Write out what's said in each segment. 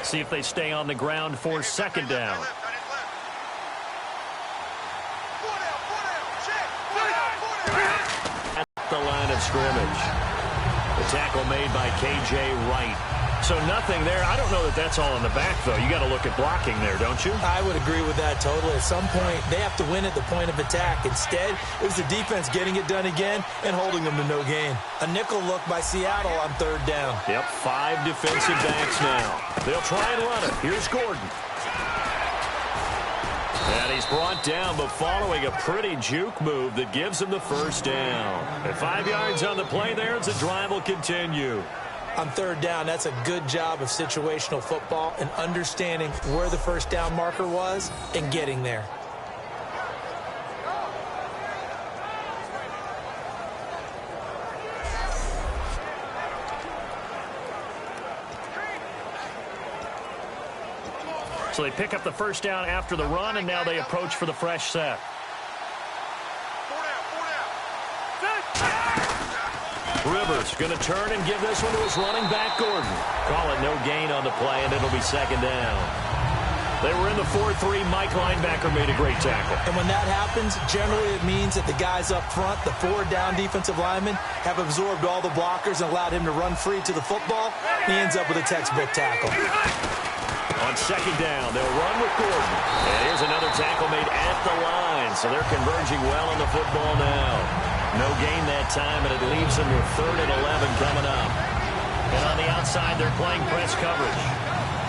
See if they stay on the ground for second down. At the line of scrimmage. The tackle made by K.J. Wright. So nothing there. I don't know that that's all in the back, though. You got to look at blocking there, don't you? I would agree with that totally. At some point, they have to win at the point of attack. Instead, it was the defense getting it done again and holding them to no gain. A nickel look by Seattle on third down. Yep, 5 defensive backs now. They'll try and run it. Here's Gordon. And he's brought down, but following a pretty juke move that gives him the first down. At 5 yards on the play there, as the drive will continue. On third down, that's a good job of situational football and understanding where the first down marker was and getting there. So they pick up the first down after the run, and now they approach for the fresh set. Rivers going to turn and give this one to his running back, Gordon. Call it no gain on the play, and it'll be second down. They were in the 4-3. Mike linebacker made a great tackle. And when that happens, generally it means that the guys up front, the 4 down defensive linemen, have absorbed all the blockers and allowed him to run free to the football. He ends up with a textbook tackle. On second down, they'll run with Gordon. And here's another tackle made at the line, so they're converging well on the football now. No gain that time, and it leaves them with 3rd and 11 coming up. And on the outside, they're playing press coverage.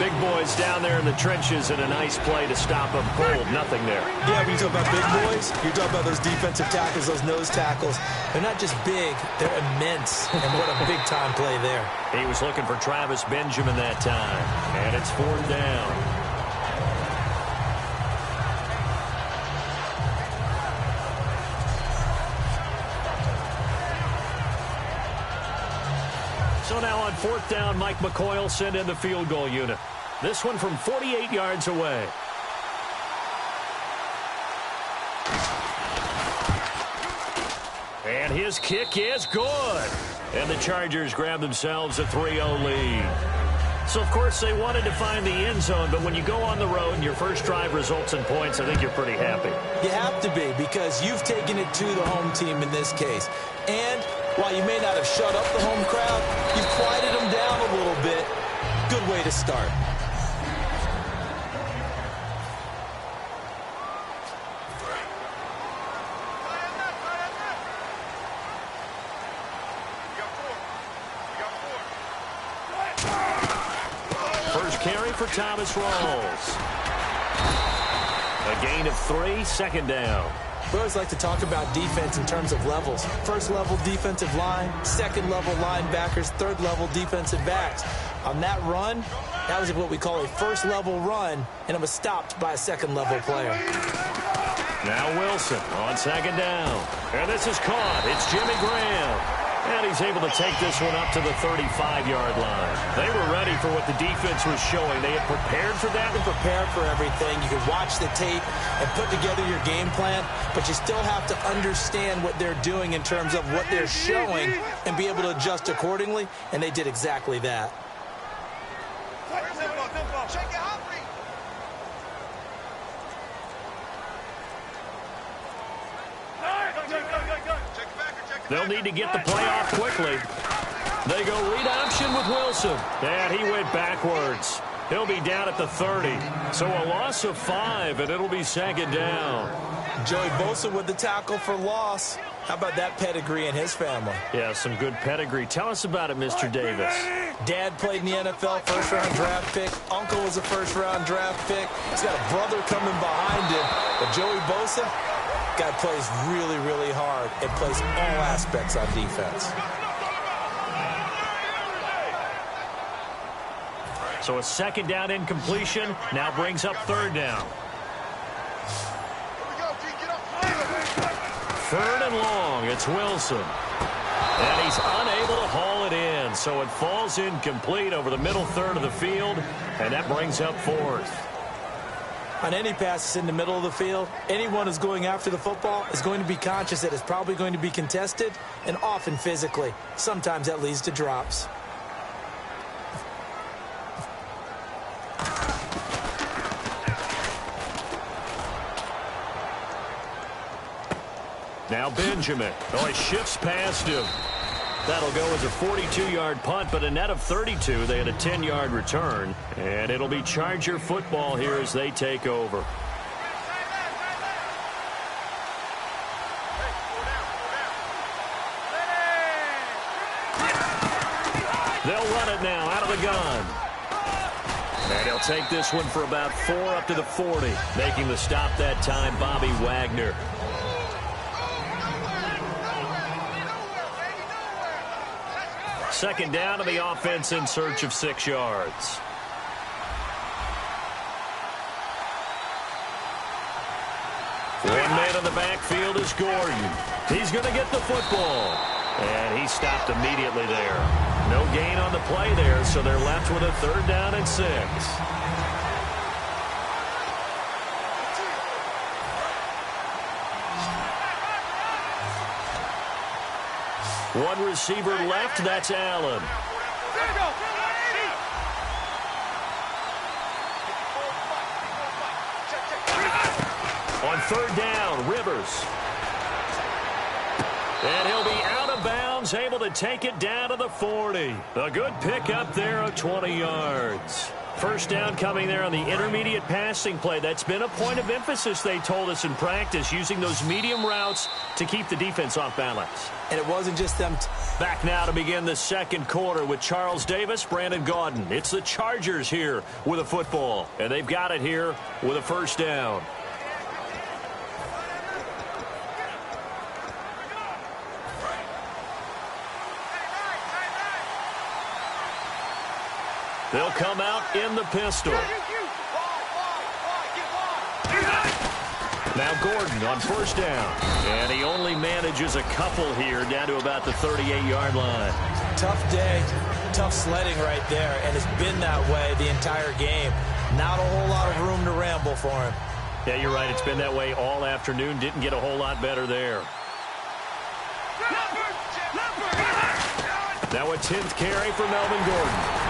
Big boys down there in the trenches, and a nice play to stop them cold. Nothing there. Yeah, when you talk about big boys, you're talking about those defensive tackles, those nose tackles. They're not just big, they're immense. And what a big-time play there. He was looking for Travis Benjamin that time. And it's 4th down. So now on 4th down, Mike McCoy will send in the field goal unit. This one from 48 yards away. And his kick is good. And the Chargers grab themselves a 3-0 lead. So, of course, they wanted to find the end zone, but when you go on the road and your first drive results in points, I think you're pretty happy. You have to be, because you've taken it to the home team in this case. And while you may not have shut up the home crowd, you've quieted them down a little bit. Good way to start. First carry for Thomas Rawls. A gain of 3, second down. We always like to talk about defense in terms of levels. First level defensive line, second level linebackers, third level defensive backs. On that run, that was what we call a first level run, and it was stopped by a second level player. Now Wilson on second down. And this is caught. It's Jimmy Graham. And he's able to take this one up to the 35-yard line. They were ready for what the defense was showing. They had prepared for that. And prepared for everything. You can watch the tape and put together your game plan, but you still have to understand what they're doing in terms of what they're showing and be able to adjust accordingly, and they did exactly that. They'll need to get the play off quickly. They go read option with Wilson. And he went backwards. He'll be down at the 30. So a loss of 5, and it'll be second down. Joey Bosa with the tackle for loss. How about that pedigree in his family? Yeah, some good pedigree. Tell us about it, Mr. Davis. Dad played in the NFL, first-round draft pick. Uncle was a first-round draft pick. He's got a brother coming behind him. But Joey Bosa, guy plays really, really hard and plays all aspects on defense. So a second down incompletion now brings up third down. Third and long, it's Wilson. And he's unable to haul it in, so it falls incomplete over the middle third of the field, and that brings up fourth. On any passes in the middle of the field, anyone who's going after the football is going to be conscious that it's probably going to be contested, and often physically. Sometimes that leads to drops. Now Benjamin. Oh, he shifts past him. That'll go as a 42-yard punt, but a net of 32. They had a 10-yard return, and it'll be Charger football here as they take over. They'll run it now out of the gun. And he'll take this one for about 4 up to the 40. Making the stop that time, Bobby Wagner. Second down to the offense in search of 6 yards. One man in the backfield is Gordon. He's going to get the football. And he stopped immediately there. No gain on the play there, so they're left with a 3rd down and 6. One receiver left, that's Allen. On 3rd down, Rivers. And he'll be out of bounds, able to take it down to the 40. A good pickup there of 20 yards. First down coming there on the intermediate passing play. That's been a point of emphasis, they told us in practice, using those medium routes to keep the defense off balance. And it wasn't just them. Back now to begin the second quarter with Charles Davis, Brandon Gaudin. It's the Chargers here with a football, and they've got it here with a first down. They'll come out in the pistol. Now Gordon on first down. And he only manages a couple here down to about the 38-yard line. Tough day, tough sledding right there, and it's been that way the entire game. Not a whole lot of room to ramble for him. Yeah, you're right. It's been that way all afternoon. Didn't get a whole lot better there. Now a 10th carry for Melvin Gordon.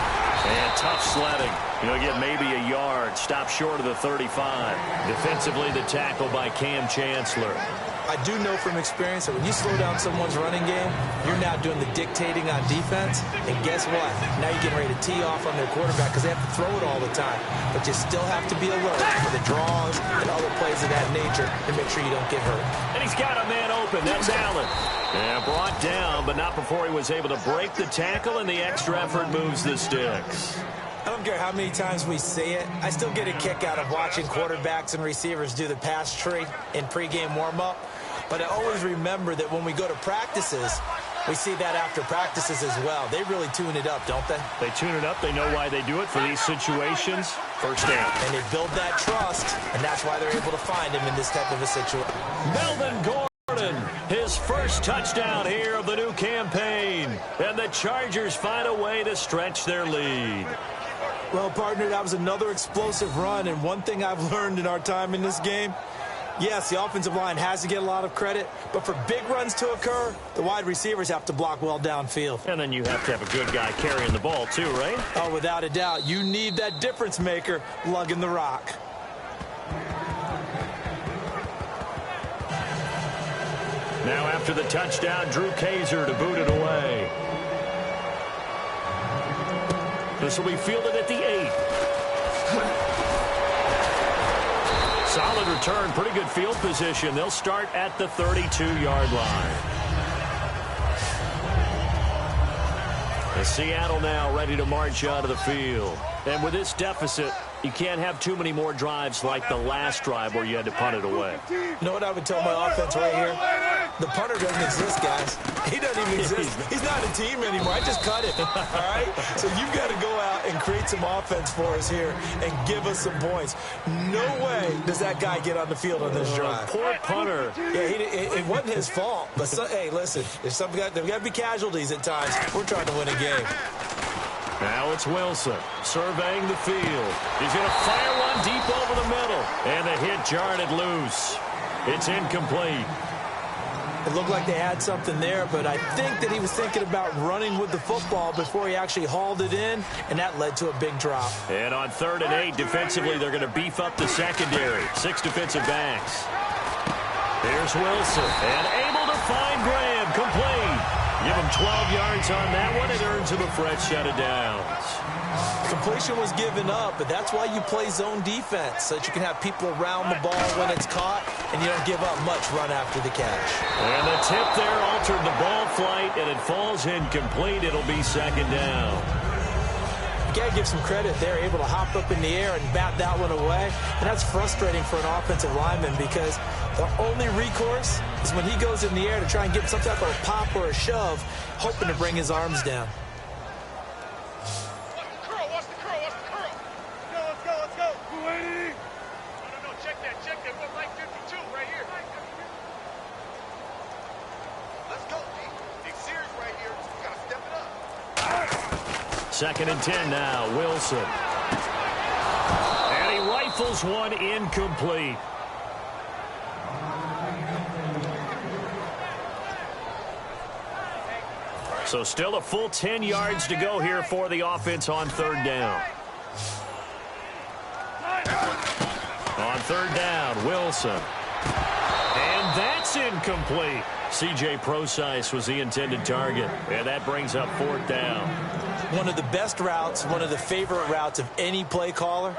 And tough sledding. He'll get maybe a yard. Stop short of the 35. Defensively, the tackle by Cam Chancellor. I do know from experience that when you slow down someone's running game, you're now doing the dictating on defense. And guess what? Now you're getting ready to tee off on their quarterback because they have to throw it all the time. But you still have to be alert for the draws and other plays of that nature to make sure you don't get hurt. And he's got a man open. That's Allen. And brought down, but not before he was able to break the tackle, and the extra effort moves the sticks. I don't care how many times we say it. I still get a kick out of watching quarterbacks and receivers do the pass tree in pregame warm-up. But I always remember that when we go to practices, we see that after practices as well. They really tune it up, don't they? They tune it up. They know why they do it for these situations. First down. And they build that trust, and that's why they're able to find him in this type of a situation. Melvin Gordon, his first touchdown here of the new campaign. And the Chargers find a way to stretch their lead. Well, partner, that was another explosive run, and one thing I've learned in our time in this game, yes, the offensive line has to get a lot of credit, but for big runs to occur, the wide receivers have to block well downfield. And then you have to have a good guy carrying the ball too, right? Oh, without a doubt. You need that difference maker lugging the rock. Now after the touchdown, Drew Kaiser to boot it away. This will be fielded at the 8. Solid return, pretty good field position. They'll start at the 32-yard line. And Seattle now ready to march out of the field. And with this deficit, you can't have too many more drives like the last drive where you had to punt it away. You know what I would tell my offense right here? The punter doesn't exist, guys. He doesn't even exist. He's not a team anymore. I just cut him, all right? So you've got to go out and create some offense for us here and give us some points. No way does that guy get on the field on this drive. Poor punter. Yeah, it wasn't his fault. But, hey, listen, there's got to be casualties at times. We're trying to win a game. Now it's Wilson surveying the field. He's going to fire one deep over the middle. And the hit jarred it loose. It's incomplete. It looked like they had something there, but I think that he was thinking about running with the football before he actually hauled it in, and that led to a big drop. And on 3rd and 8, defensively, they're going to beef up the secondary. 6 defensive backs. Here's Wilson, and able to find Graham, complete. Give him 12 yards on that one. It earns him a fresh set of downs. Completion was given up, but that's why you play zone defense, so that you can have people around the ball when it's caught, and you don't give up much run after the catch. And the tip there altered the ball flight, and it falls incomplete. It'll be second down. You got to give some credit. They're able to hop up in the air and bat that one away, and that's frustrating for an offensive lineman because the only recourse is when he goes in the air to try and get some type of a pop or a shove, hoping to bring his arms down. Second and 10 now, Wilson. And he rifles one incomplete. So still a full 10 yards to go here for the offense on third down. On third down, Wilson. And that's incomplete. C.J. Procise was the intended target. And that brings up fourth down. One of the best routes, one of the favorite routes of any play caller.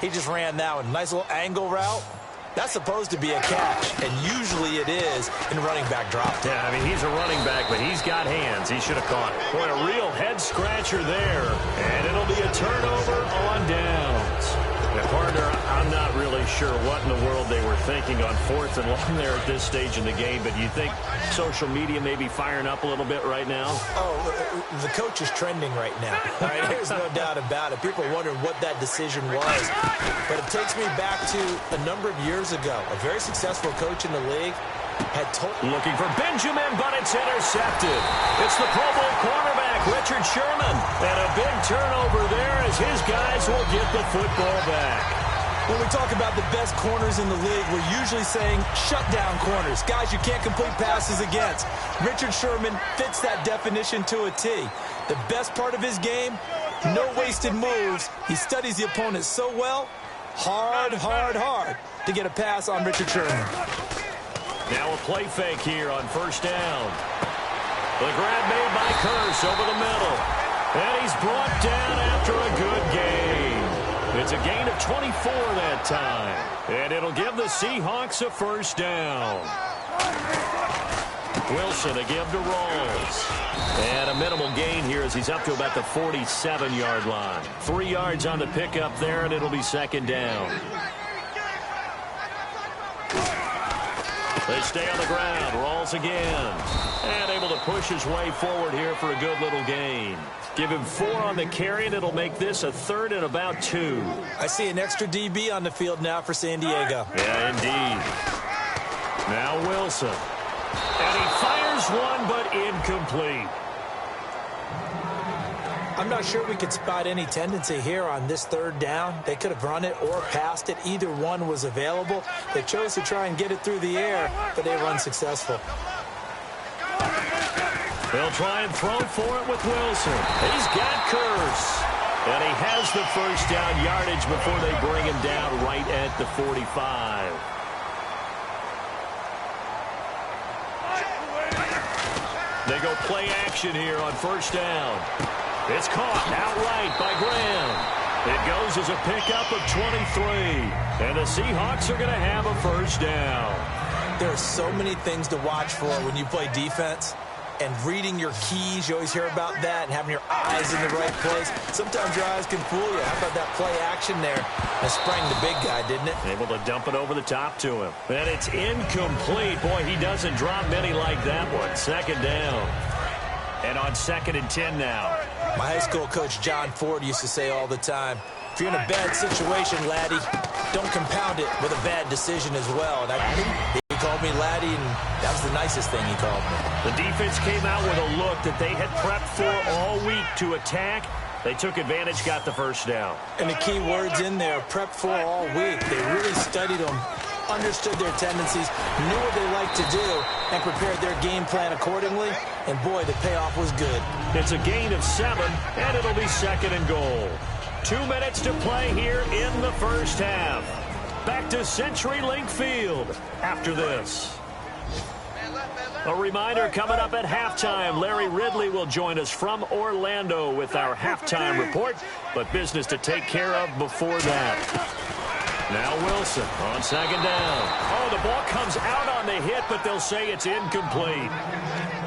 He just ran that one. Nice little angle route. That's supposed to be a catch, and usually it is in running back drop. Yeah, I mean, he's a running back, but he's got hands. He should have caught it. Boy, a real head-scratcher there. And it'll be a turnover on downs. Now, partner, I'm not really sure what in the world they were thinking on fourth and long there at this stage in the game, but you think social media may be firing up a little bit right now? Oh, the coach is trending right now. All right, there's no doubt about it. People are wondering what that decision was. But it takes me back to a number of years ago. A very successful coach in the league had told... Looking for Benjamin, but it's intercepted. It's the Pro Bowl cornerback, Richard Sherman. And a big turnover there as his guys will get the football back. When we talk about the best corners in the league, we're usually saying shutdown corners, guys you can't complete passes against. Richard Sherman fits that definition to a T. The best part of his game, no wasted moves. He studies the opponent so well, hard to get a pass on Richard Sherman. Now a play fake here on first down. The grab made by Curse over the middle. And he's brought down after a good gain. It's a gain of 24 that time. And it'll give the Seahawks a first down. Wilson a give to Rawls. And a minimal gain here as he's up to about the 47-yard line. 3 yards on the pickup there, and it'll be second down. They stay on the ground. Rawls again. And able to push his way forward here for a good little gain. Give him 4 on the carry, and it'll make this a third and about 2. I see an extra DB on the field now for San Diego. Yeah, indeed. Now Wilson. And he fires one, but incomplete. I'm not sure we could spot any tendency here on this third down. They could have run it or passed it. Either one was available. They chose to try and get it through the air, but they were unsuccessful. They'll try and throw for it with Wilson. He's got Curse. And he has the first down yardage before they bring him down right at the 45. They go play action here on first down. It's caught outright by Graham. It goes as a pickup of 23. And the Seahawks are going to have a first down. There are so many things to watch for when you play defense. And reading your keys, you always hear about that, and having your eyes in the right place. Sometimes your eyes can fool you. How about that play action there? That sprang the big guy, didn't it? Able to dump it over the top to him. And it's incomplete. Boy, he doesn't drop many like that one. Second down. And on second and 10 now. My high school coach, John Ford, used to say all the time, if you're in a bad situation, laddie, don't compound it with a bad decision as well. And he called me laddie, and that was the nicest thing he called me. The defense came out with a look that they had prepped for all week to attack. They took advantage, got the first down. And the key words in there, prepped for all week. They really studied them, understood their tendencies, knew what they liked to do, and prepared their game plan accordingly. And, boy, the payoff was good. It's a gain of 7, and it'll be second and goal. 2 minutes to play here in the first half. back to CenturyLink Field after this. A reminder, coming up at halftime, Larry Ridley will join us from Orlando with our halftime report, but business to take care of before that. Now Wilson on second down. Oh, the ball comes out on the hit, but they'll say it's incomplete.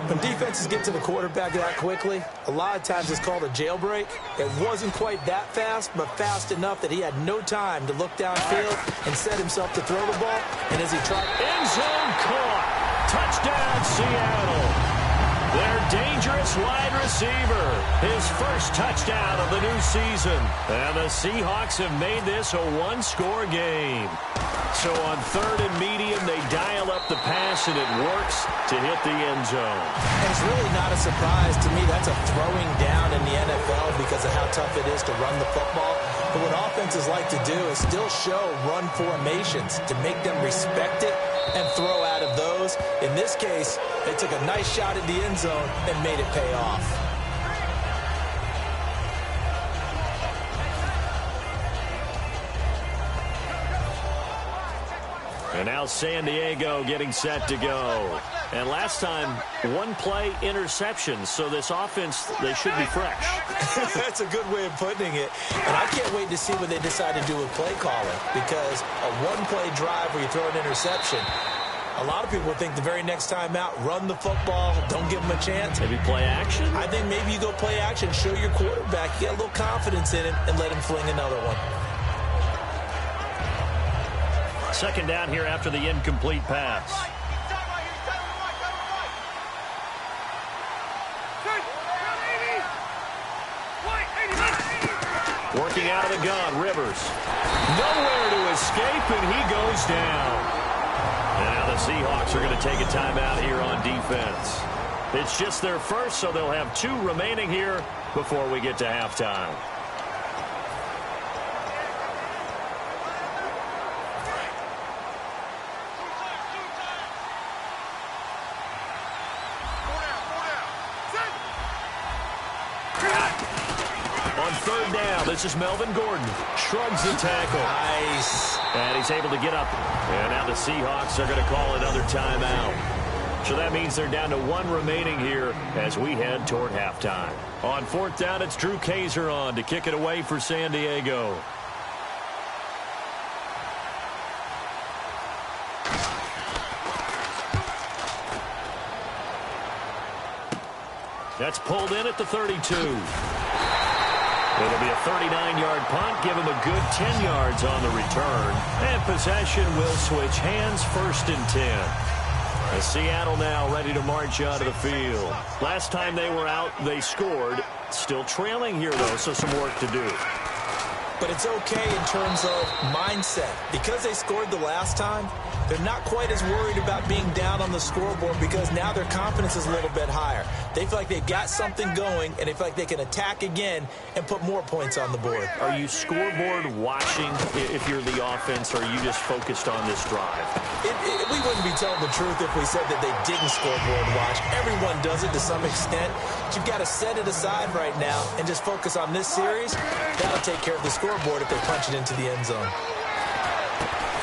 When defenses get to the quarterback that quickly, a lot of times it's called a jailbreak. It wasn't quite that fast, but fast enough that he had no time to look downfield and set himself to throw the ball. And as he tried... End zone caught. Touchdown, Seattle. Their dangerous wide receiver. His first touchdown of the new season. And the Seahawks have made this a one-score game. So on third and medium, they dial up the pass, and it works to hit the end zone. And it's really not a surprise to me. That's a throwing down in the NFL because of how tough it is to run the football. But what offenses like to do is still show run formations to make them respect it and throw out of those. In this case, they took a nice shot at the end zone and made it pay off. And now San Diego getting set to go. And last time, one-play interception. So this offense, they should be fresh. That's a good way of putting it. And I can't wait to see what they decide to do with play calling. Because a one-play drive where you throw an interception, a lot of people think the very next time out, run the football, don't give them a chance. Maybe play action? I think maybe you go play action, show your quarterback, you get a little confidence in him, and let him fling another one. Second down here after the incomplete pass. Working out of the gun, Rivers. Nowhere to escape, and he goes down. And now the Seahawks are going to take a timeout here on defense. It's just their first, so they'll have 2 remaining here before we get to halftime. Third down, this is Melvin Gordon. Shrugs the tackle. Nice. And he's able to get up. And now the Seahawks are going to call another timeout. So that means they're down to 1 remaining here as we head toward halftime. On fourth down, it's Drew Kaiser on to kick it away for San Diego. That's pulled in at the 32. It'll be a 39-yard punt, give him a good 10 yards on the return. And possession will switch hands, first and 10. As Seattle now ready to march out of the field. Last time they were out, they scored. Still trailing here, though, so some work to do. But it's okay in terms of mindset. Because they scored the last time, they're not quite as worried about being down on the scoreboard because now their confidence is a little bit higher. They feel like they've got something going, and they feel like they can attack again and put more points on the board. Are you scoreboard watching if you're the offense, or are you just focused on this drive? We wouldn't be telling the truth if we said that they didn't scoreboard watch. Everyone does it to some extent. But you've got to set it aside right now and just focus on this series. That'll take care of the scoreboard if they punch it into the end zone.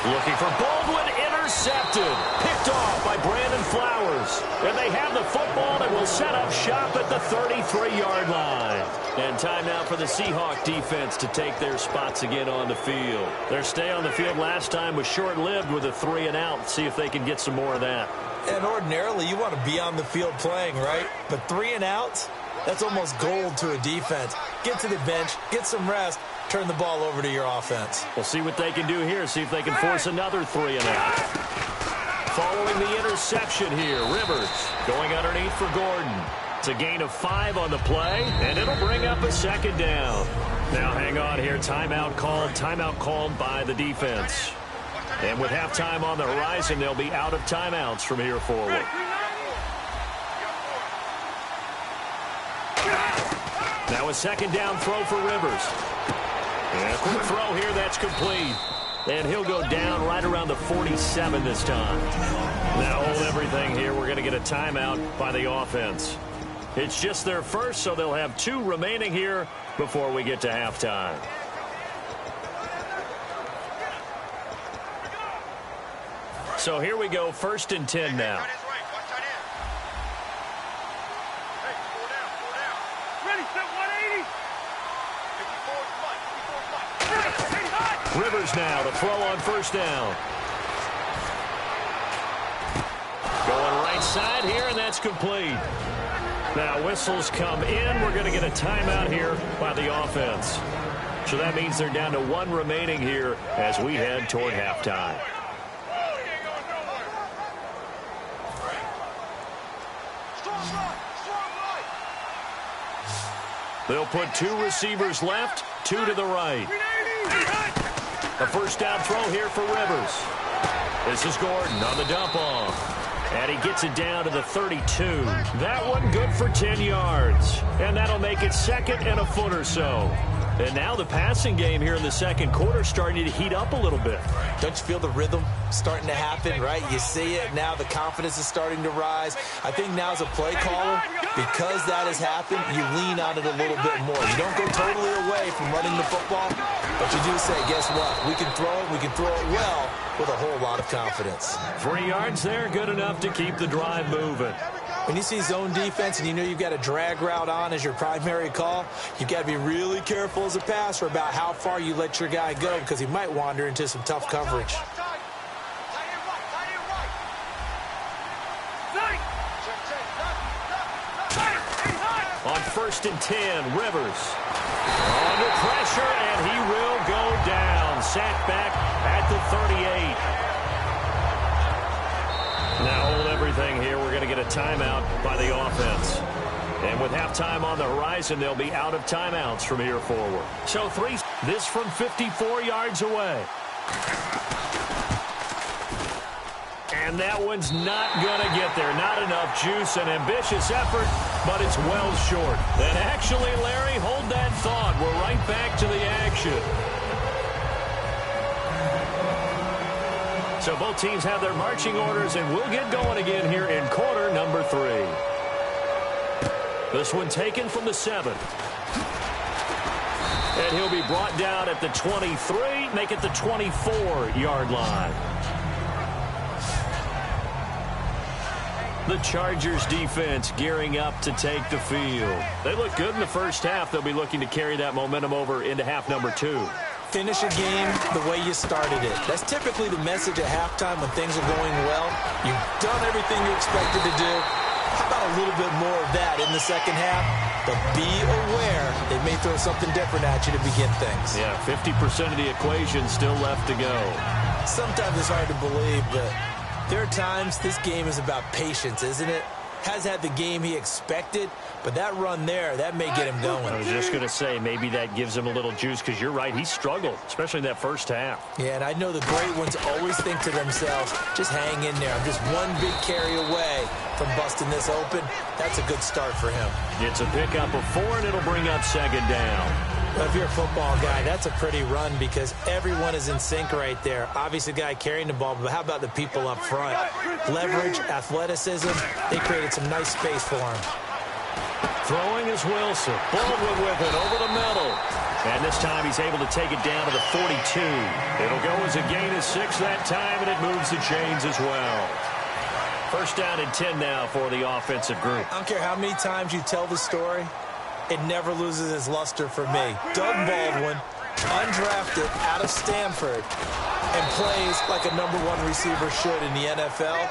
Looking for Baldwin, intercepted. Picked off by Brandon Flowers. And they have the football and will set up shop at the 33-yard line. And time now for the Seahawk defense to take their spots again on the field. Their stay on the field last time was short-lived with a 3-and-out. See if they can get some more of that. And ordinarily, you want to be on the field playing, right? But 3-and-outs, that's almost gold to a defense. Get to the bench, get some rest, turn the ball over to your offense. We'll see what they can do here, see if they can force another 3-and-out. Following the interception here, Rivers going underneath for Gordon. It's a gain of 5 on the play, and it'll bring up a second down. Now hang on here, timeout called by the defense. And with halftime on the horizon, they'll be out of timeouts from here forward. Now a second down throw for Rivers. And a quick throw here, that's complete. And he'll go down right around the 47 this time. Now hold everything here. We're going to get a timeout by the offense. It's just their first, so they'll have 2 remaining here before we get to halftime. So here we go, 1st and 10 now. Rivers now to throw on 1st down. Going right side here, and that's complete. Now whistles come in. We're going to get a timeout here by the offense. So that means they're down to 1 remaining here as we head toward halftime. They'll put 2 receivers left, 2 to the right. A 1st down throw here for Rivers. This is Gordon on the dump off. And he gets it down to the 32. That one good for 10 yards. And that'll make it 2nd and a foot or so. And now the passing game here in the 2nd quarter starting to heat up a little bit. Don't you feel the rhythm starting to happen, right? You see it. Now the confidence is starting to rise. I think now as a play caller, because that has happened, you lean on it a little bit more. You don't go totally away from running the football, but you do say, guess what? We can throw it. We can throw it well with a whole lot of confidence. 3 yards there, good enough to keep the drive moving. When you see zone defense and you know you've got a drag route on as your primary call, you've got to be really careful as a passer about how far you let your guy go because he might wander into some tough coverage. On 1st and 10, Rivers. Under pressure, and he will go down. Sacked back at the 38. Now hold everything here. We're going to get a timeout by the offense. And with halftime on the horizon, they'll be out of timeouts from here forward. So this from 54 yards away. And that one's not going to get there. Not enough juice. An ambitious effort, but it's well short. And actually, Larry, hold that thought. We're right back to the action. So both teams have their marching orders, and we'll get going again here in quarter number 3. This one taken from the 7. And he'll be brought down at the 23, make it the 24-yard line. The Chargers defense gearing up to take the field. They look good in the first half. They'll be looking to carry that momentum over into half number 2. Finish a game the way you started it. That's typically the message at halftime when things are going well. You've done everything you expected to do. How about a little bit more of that in the second half? But be aware they may throw something different at you to begin things. Yeah, 50% of the equation still left to go. Sometimes it's hard to believe, but there are times this game is about patience, isn't it? Has had the game he expected, but that run there, that may get him going. I was just going to say, maybe that gives him a little juice, because you're right, he struggled, especially in that first half. Yeah, and I know the great ones always think to themselves, just hang in there. I'm just one big carry away from busting this open. That's a good start for him. It's a pickup of 4, and it'll bring up 2nd down. Well, if you're a football guy, that's a pretty run because everyone is in sync right there. Obviously, the guy carrying the ball, but how about the people up front? Leverage, athleticism, they created some nice space for him. Throwing is Wilson. Baldwin with it over the middle. And this time he's able to take it down to the 42. It'll go as a gain of 6 that time, and it moves the chains as well. 1st down and 10 now for the offensive group. I don't care how many times you tell the story, it never loses its luster for me. Doug Baldwin, undrafted out of Stanford, and plays like a #1 receiver should in the NFL.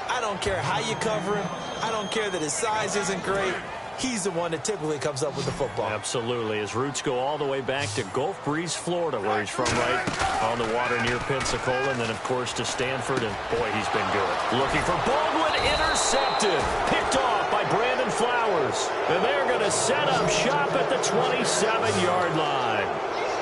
I don't care how you cover him. I don't care that his size isn't great. He's the one that typically comes up with the football. Absolutely. His roots go all the way back to Gulf Breeze, Florida, where he's from, right on the water near Pensacola, and then, of course, to Stanford, and, boy, he's been good. Looking for Baldwin, intercepted, picked off by Brandon Flowers, and they're going to set up shop at the 27-yard line.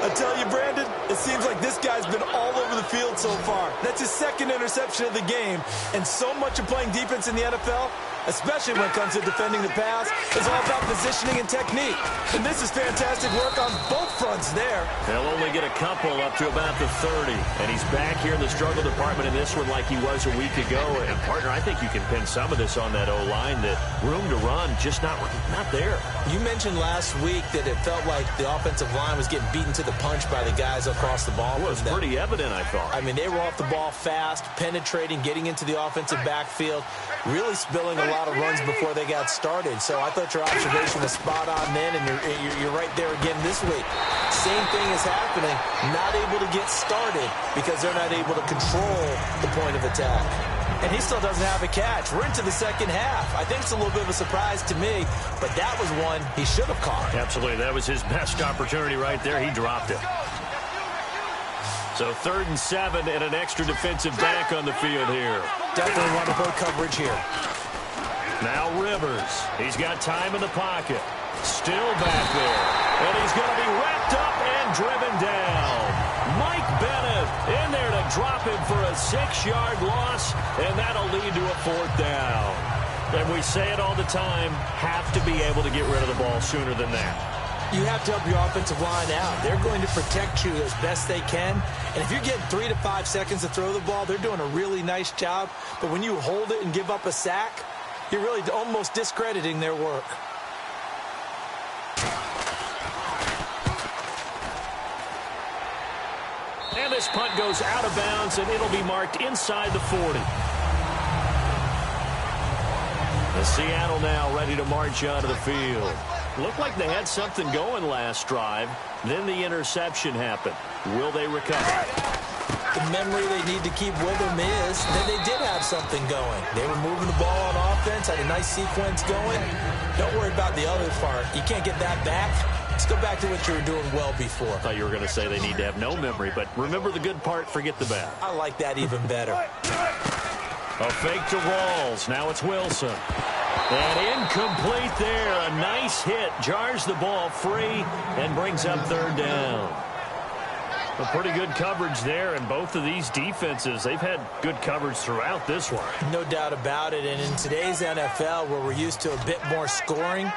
I tell you, Brandon, it seems like this guy's been all over the field so far. That's his 2nd interception of the game, and so much of playing defense in the NFL, especially when it comes to defending the pass. It's all about positioning and technique. And this is fantastic work on both fronts there. They'll only get a couple up to about the 30. And he's back here in the struggle department in this one like he was a week ago. And, partner, I think you can pin some of this on that O-line. That room to run, just not there. You mentioned last week that it felt like the offensive line was getting beaten to the punch by the guys across the ball. It was pretty evident, I thought. I mean, they were off the ball fast, penetrating, getting into the offensive backfield, really spilling a lot of runs before they got started. So I thought your observation was spot on then, and you're right there again this week. Same thing is happening, not able to get started because they're not able to control the point of attack. And he still doesn't have a catch. We're into the second half. I think it's a little bit of a surprise to me, but that was one he should have caught. Absolutely. That was his best opportunity right there. He dropped it. So 3rd and 7 and an extra defensive back on the field here. Definitely want to play coverage here. Now Rivers. He's got time in the pocket. Still back there. And he's going to be wrapped up and driven down. Mike Bennett in there to drop him for a 6-yard loss, and that'll lead to a 4th down. And we say it all the time, have to be able to get rid of the ball sooner than that. You have to help your offensive line out. They're going to protect you as best they can. And if you're getting 3 to 5 seconds to throw the ball, they're doing a really nice job. But when you hold it and give up a sack, you're really almost discrediting their work. And this punt goes out of bounds, and it'll be marked inside the 40. The Seattle now ready to march onto the field. Looked like they had something going last drive. Then the interception happened. Will they recover? The memory they need to keep with them is that they did have something going. They were moving the ball on offense, had a nice sequence going. Don't worry about the other part. You can't get that back. Let's go back to what you were doing well before. I thought you were going to say they need to have no memory, but remember the good part, forget the bad. I like that even better. A fake to Rawls. Now it's Wilson. And incomplete there. A nice hit. Jars the ball free and brings up 3rd down. A pretty good coverage there, and both of these defenses, they've had good coverage throughout this one. No doubt about it, and in today's NFL, where we're used to a bit more scoring,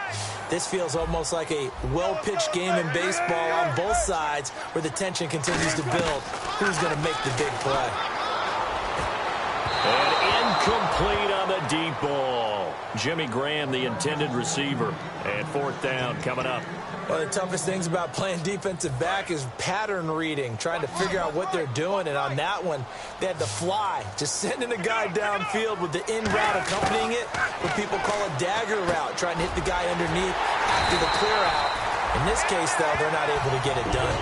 this feels almost like a well-pitched game in baseball on both sides where the tension continues to build. Who's going to make the big play? And incomplete on the deep ball. Jimmy Graham, the intended receiver. And 4th down coming up. One of the toughest things about playing defensive back is pattern reading, trying to figure out what they're doing. And on that one, they had to fly, just sending a guy downfield with the in route accompanying it, what people call a dagger route, trying to hit the guy underneath after the clear out. In this case, though, they're not able to get it done.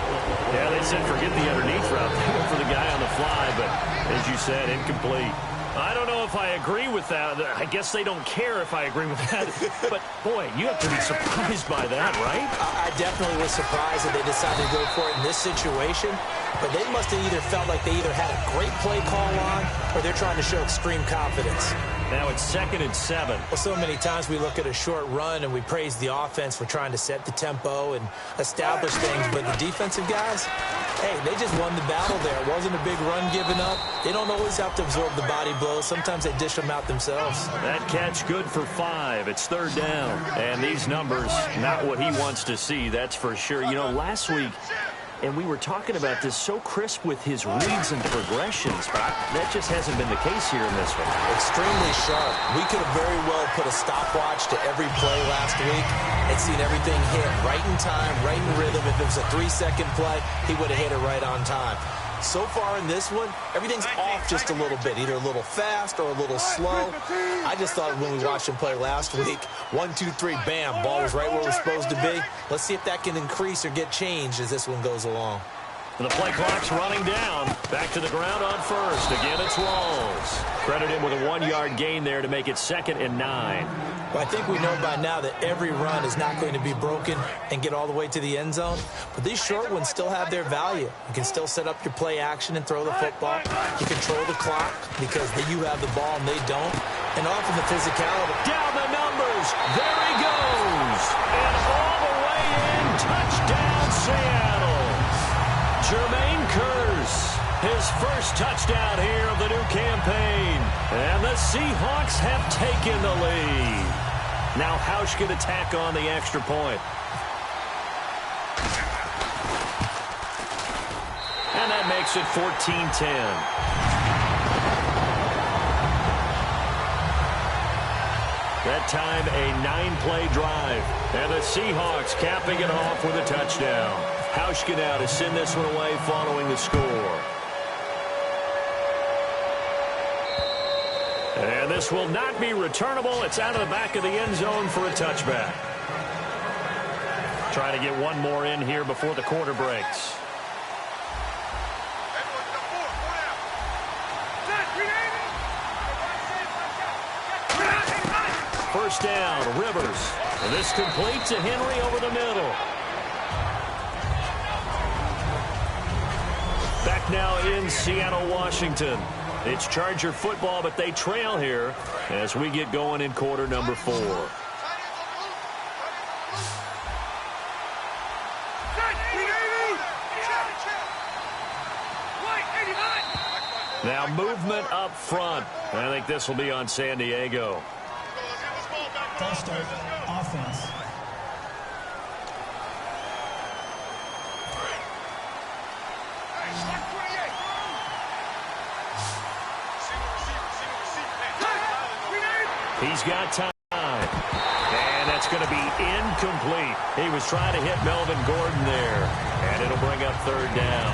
Yeah, they said forget the underneath route. They went for the guy on the fly, but as you said, incomplete. I don't know if I agree with that. I guess they don't care if I agree with that. But, boy, you have to be surprised by that, right? I definitely was surprised that they decided to go for it in this situation. But they must have either felt like they either had a great play call on or they're trying to show extreme confidence. Now it's 2nd and 7. Well, so many times we look at a short run and we praise the offense for trying to set the tempo and establish things. But the defensive guys, hey, they just won the battle there. It wasn't a big run given up. They don't always have to absorb the body blows. Sometimes they dish them out themselves. That catch good for 5. It's 3rd down. And these numbers, not what he wants to see, that's for sure. You know, last week, and we were talking about this, so crisp with his reads and progressions, but that just hasn't been the case here in this one. Extremely sharp. We could have very well put a stopwatch to every play last week and seen everything hit right in time, right in rhythm. If it was a 3-second play, he would have hit it right on time. So far in this one, everything's off just a little bit, either a little fast or a little slow. I just thought when we watched him play last week, 1, 2, 3, bam, ball was right where it was supposed to be. Let's see if that can increase or get changed as this one goes along. The play clock's running down. Back to the ground on first. Again, it's Rawls. Credit him with a 1-yard gain there to make it 2nd and 9. Well, I think we know by now that every run is not going to be broken and get all the way to the end zone. But these short ones still have their value. You can still set up your play action and throw the football. You control the clock because you have the ball and they don't. And often the physicality. Down the numbers. There he goes. And all the way in. Touchdown, Seattle. Jermaine Kearse His first touchdown here of the new campaign. And the Seahawks have taken the lead. Now Hausch can attack on the extra point. And that makes it 14-10. That time, a 9-play drive. And the Seahawks capping it off with a touchdown. Hauschka now to send this one away following the score. And this will not be returnable. It's out of the back of the end zone for a touchback. Trying to get one more in here before the quarter breaks. First down, Rivers. And this completes to Henry over the middle. Back now in Seattle, Washington. It's Charger football, but they trail here as we get going in quarter number 4. Now movement up front. I think this will be on San Diego. False start, offense. He's got time. And that's going to be incomplete. He was trying to hit Melvin Gordon there. And it'll bring up third down.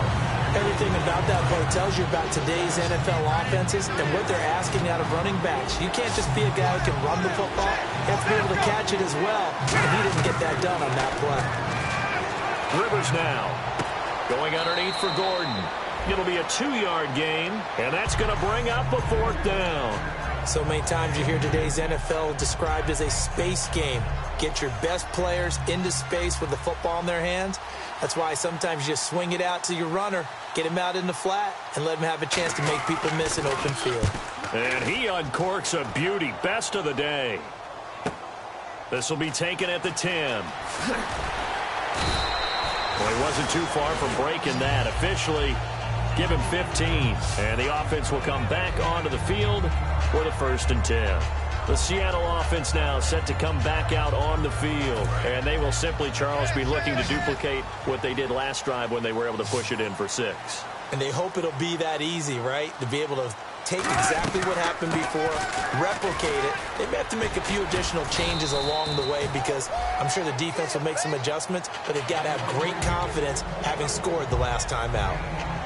Everything about that play tells you about today's NFL offenses and what they're asking out of running backs. You can't just be a guy who can run the football. You have to be able to catch it as well. And he didn't get that done on that play. Rivers now going underneath for Gordon. It'll be a 2-yard gain, and that's going to bring up a fourth down. So many times you hear today's NFL described as a space game. Get your best players into space with the football in their hands. That's why sometimes you just swing it out to your runner, get him out in the flat, and let him have a chance to make people miss an open field. And he uncorks a beauty. Best of the day. This will be taken at the 10. Well, he wasn't too far from breaking that. Officially, give him 15. And the offense will come back onto the field for the 1st and 10. The Seattle offense now set to come back out on the field. And they will simply, Charles, be looking to duplicate what they did last drive when they were able to push it in for 6. And they hope it'll be that easy, right? To be able to take exactly what happened before, replicate it. They may have to make a few additional changes along the way because I'm sure the defense will make some adjustments, but they've got to have great confidence having scored the last time out.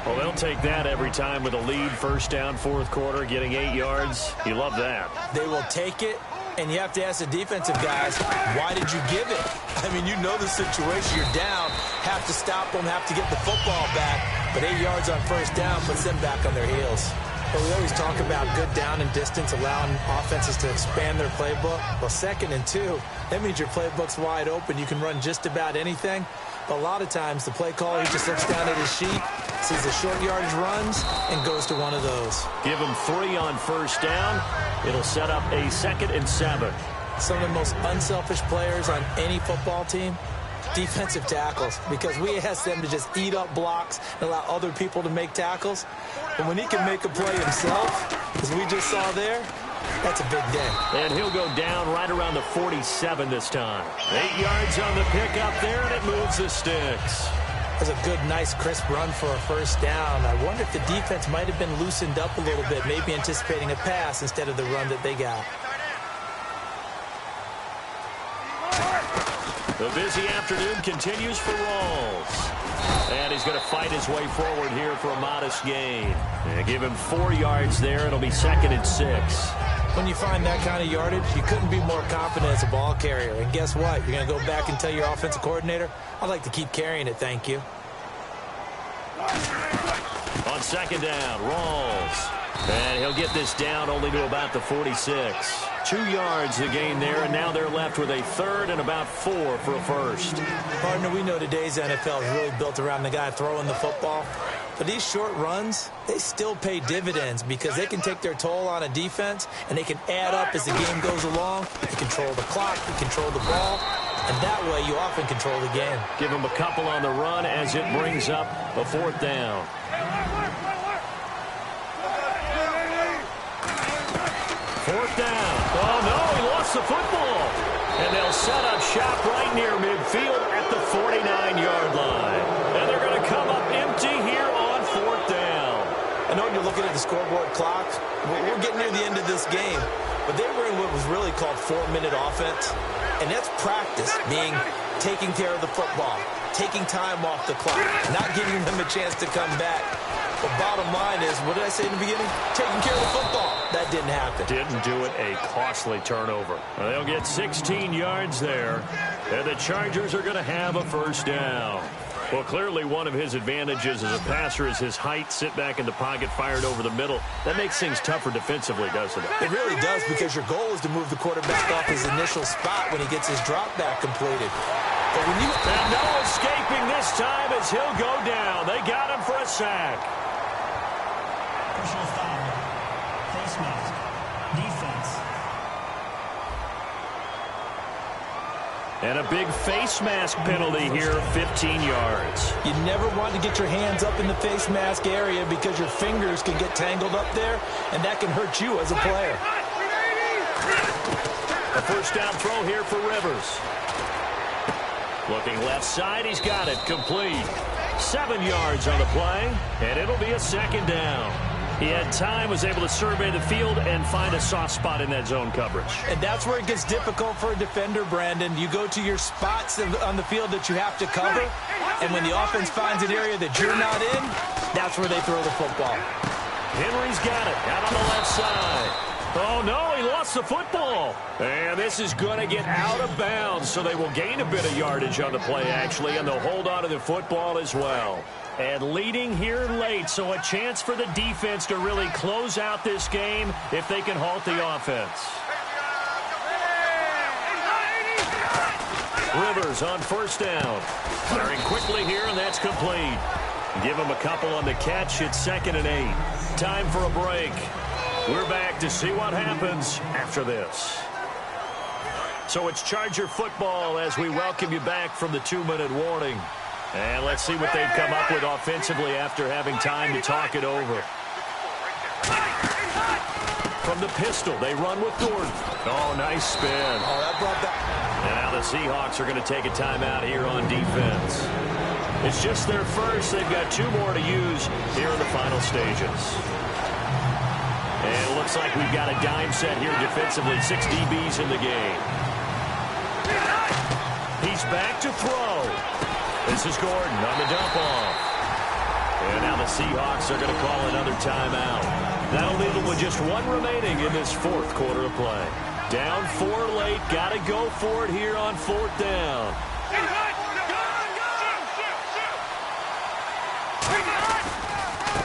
Well, they'll take that every time with a lead, first down, fourth quarter, getting 8 yards. You love that. They will take it, and you have to ask the defensive guys, why did you give it? I mean, you know the situation. You're down, have to stop them, have to get the football back, but 8 yards on first down puts them back on their heels. But we always talk about good down and distance, allowing offenses to expand their playbook. Well, 2nd and 2, that means your playbook's wide open. You can run just about anything. But a lot of times, the play caller, he just looks down at his sheet, sees the short yardage runs, and goes to one of those. Give him 3 on first down. It'll set up a 2nd and 7. Some of the most unselfish players on any football team, defensive tackles, because we ask them to just eat up blocks and allow other people to make tackles. But when he can make a play himself, as we just saw there, that's a big day. And he'll go down right around the 47 this time. 8 yards on the pickup there, and it moves the sticks. That's a good, nice, crisp run for a first down. I wonder if the defense might have been loosened up a little bit, maybe anticipating a pass instead of the run that they got. The busy afternoon continues for Rawls. And he's going to fight his way forward here for a modest gain. And give him 4 yards there. It'll be 2nd and 6. When you find that kind of yardage, you couldn't be more confident as a ball carrier. And guess what? You're going to go back and tell your offensive coordinator, I'd like to keep carrying it, thank you. On 2nd down, Rawls. And he'll get this down only to about the 46. 2 yards the gain there, and now they're left with a 3rd and about 4 for a first. Partner, we know today's NFL is really built around the guy throwing the football. But these short runs, they still pay dividends because they can take their toll on a defense, and they can add up as the game goes along. They control the clock, they control the ball, and that way you often control the game. Give them a couple on the run as it brings up a 4th down. down. Oh, no, he lost the football. And they'll set up shop right near midfield at the 49-yard line. And they're going to come up empty here on 4th down. I know you're looking at the scoreboard clock. We're getting near the end of this game. But they were in what was really called 4-minute offense. And that's practice, meaning taking care of the football, taking time off the clock, not giving them a chance to come back. The bottom line is, what did I say in the beginning? Taking care of the football. That didn't happen. Didn't do it. A costly turnover. They'll get 16 yards there. And the Chargers are going to have a 1st down. Well, clearly one of his advantages as a passer is his height. Sit back in the pocket, fired over the middle. That makes things tougher defensively, doesn't it? It really does, because your goal is to move the quarterback off his initial spot when he gets his drop back completed. But when you... And no escaping this time as he'll go down. They got him for a sack. Personal foul. Face mask. Defense. And a big face mask penalty here, 15 yards. You never want to get your hands up in the face mask area because your fingers can get tangled up there, and that can hurt you as a player. A 1st down throw here for Rivers. Looking left side, he's got it, complete. 7 yards on the play, and it'll be a 2nd down. He had time, was able to survey the field and find a soft spot in that zone coverage. And that's where it gets difficult for a defender, Brandon. You go to your spots on the field that you have to cover, and when the offense finds an area that you're not in, that's where they throw the football. Henry's got it out on the left side. Oh, no, he lost the football. And this is going to get out of bounds, so they will gain a bit of yardage on the play, actually, and they'll hold on to the football as well. And leading here late, so a chance for the defense to really close out this game if they can halt the offense. Rivers on 1st down. Firing quickly here, and that's complete. Give him a couple on the catch. It's 2nd and 8. Time for a break. We're back to see what happens after this. So it's Charger football as we welcome you back from the 2-minute warning. And let's see what they've come up with offensively after having time to talk it over. From the pistol, they run with Gordon. Oh, nice spin. Oh, that brought that. And now the Seahawks are going to take a timeout here on defense. It's just their first. They've got 2 more to use here in the final stages. And it looks like we've got a dime set here defensively. 6 DBs in the game. He's back to throw. This is Gordon on the dump off. And now the Seahawks are going to call another timeout. That'll leave them with just 1 remaining in this 4th quarter of play. Down 4 late. Got to go for it here on 4th down.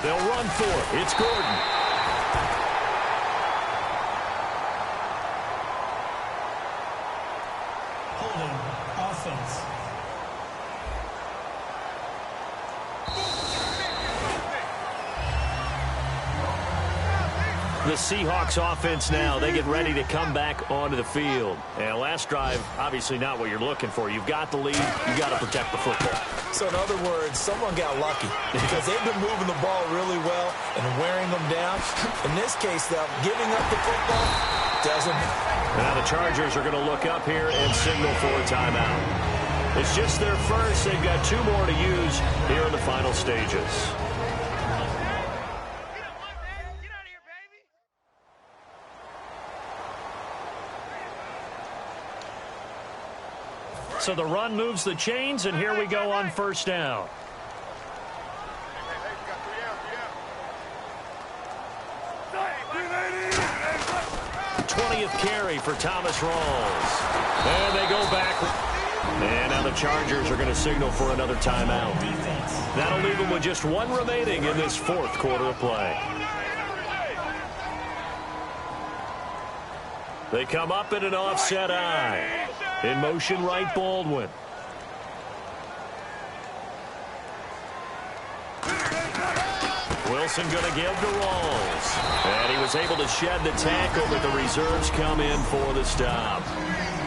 They'll run for it. It's Gordon. Holding. Offense. The Seahawks offense now, they get ready to come back onto the field. And last drive, obviously not what you're looking for. You've got the lead. You've got to protect the football. So in other words, someone got lucky because they've been moving the ball really well and wearing them down. In this case, though, giving up the football doesn't. Now the Chargers are going to look up here and signal for a timeout. It's just their first. They've got 2 more to use here in the final stages. So the run moves the chains, and here we go on 1st down. '20th carry for Thomas Rawls. And they go back. And now the Chargers are going to signal for another timeout. That'll leave them with just 1 remaining in this 4th quarter of play. They come up in an offset eye. In motion right, Baldwin. Wilson going to give to Rawls. And he was able to shed the tackle, but the reserves come in for the stop.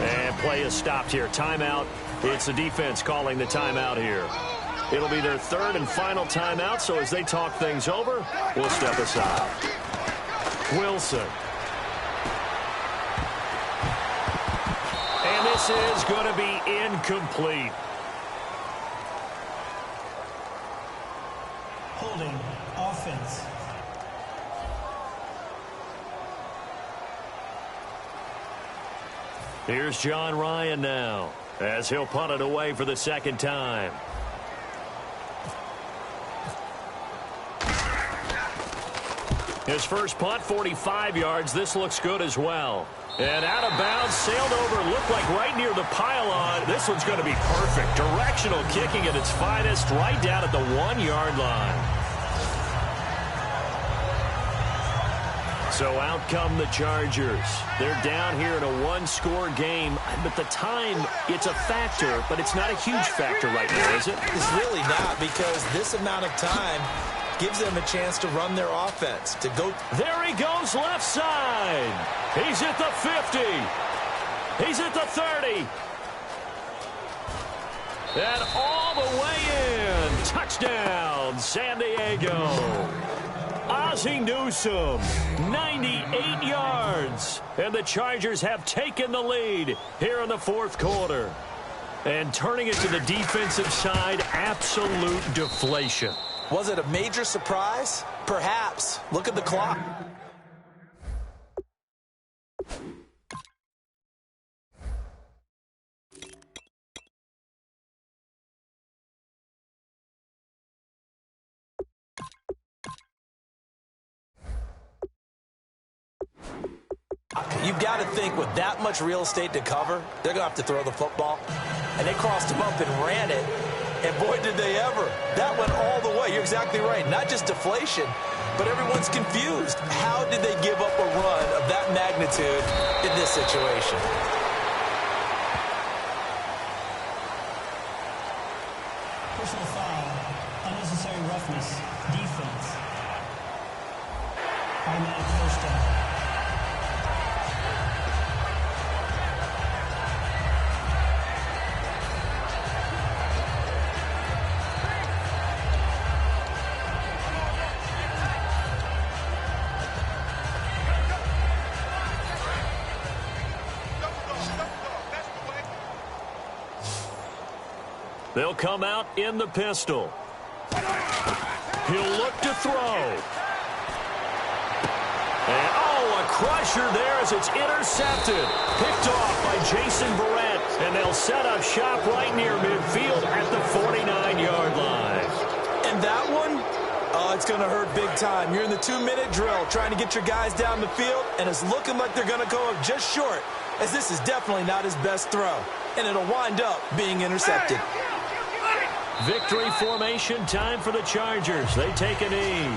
And play is stopped here. Timeout. It's the defense calling the timeout here. It'll be their 3rd and final timeout, so as they talk things over, we'll step aside. Wilson. This is going to be incomplete. Holding offense. Here's John Ryan now, as he'll punt it away for the second time. His first punt, 45 yards. This looks good as well. And out of bounds, sailed over, looked like right near the pylon. This one's going to be perfect. Directional kicking at its finest, right down at the 1-yard line. So out come the Chargers. They're down here in a one-score game. But the time, it's a factor, but it's not a huge factor right now, is it? It's really not, because this amount of time gives them a chance to run their offense, to go. There he goes left side. He's at the 50. He's at the 30. And all the way in. Touchdown, San Diego. Ozzie Newsome, 98 yards. And the Chargers have taken the lead here in the fourth quarter. And turning it to the defensive side, absolute deflation. Was it a major surprise? Perhaps. Look at the clock. You've got to think with that much real estate to cover, they're going to have to throw the football. And they crossed him up and ran it. And boy, did they ever. That went all the way. You're exactly right. Not just deflation, but everyone's confused. How did they give up a run of that magnitude in this situation? Personal foul. Unnecessary roughness. Defense. Automatic first down. They'll come out in the pistol. He'll look to throw. And, a crusher there as it's intercepted. Picked off by Jason Verrett. And they'll set up shop right near midfield at the 49-yard line. And that one, it's going to hurt big time. You're in the 2-minute drill trying to get your guys down the field, and it's looking like they're going to go up just short, as this is definitely not his best throw. And it'll wind up being intercepted. Victory formation time for the Chargers. They take a knee.